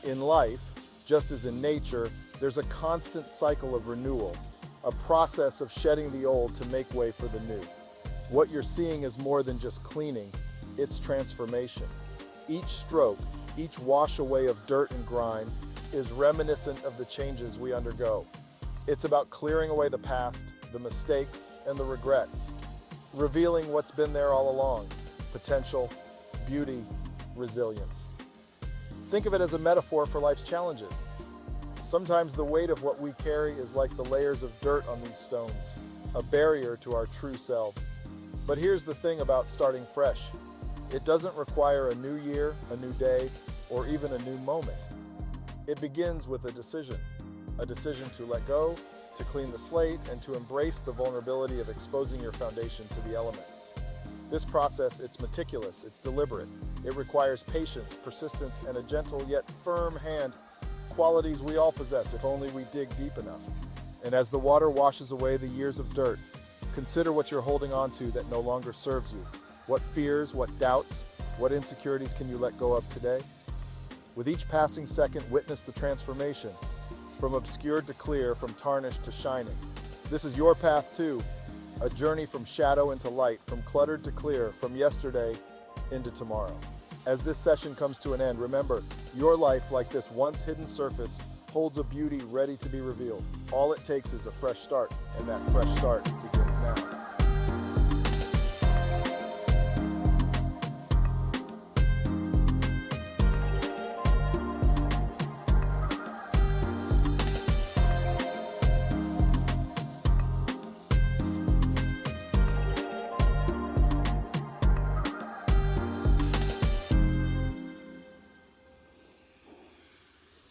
In life, just as in nature, there's a constant cycle of renewal, a process of shedding the old to make way for the new. What you're seeing is more than just cleaning, it's transformation. Each stroke, each wash away of dirt and grime is reminiscent of the changes we undergo. It's about clearing away the past, the mistakes, and the regrets, revealing what's been there all along: potential, beauty, resilience. Think of it as a metaphor for life's challenges. Sometimes the weight of what we carry is like the layers of dirt on these stones, a barrier to our true selves. But here's the thing about starting fresh. It doesn't require a new year, a new day, or even a new moment. It begins with a decision to let go, to clean the slate, and to embrace the vulnerability of exposing your foundation to the elements. This process, it's meticulous, it's deliberate. It requires patience, persistence, and a gentle yet firm hand, qualities we all possess if only we dig deep enough. And as the water washes away the years of dirt, consider what you're holding on to that no longer serves you. What fears, what doubts, what insecurities can you let go of today? With each passing second, witness the transformation, from obscured to clear, from tarnished to shining. This is your path too, a journey from shadow into light, from cluttered to clear, from yesterday into tomorrow. As this session comes to an end, remember, your life, like this once hidden surface, holds a beauty ready to be revealed. All it takes is a fresh start, and that fresh start begins now.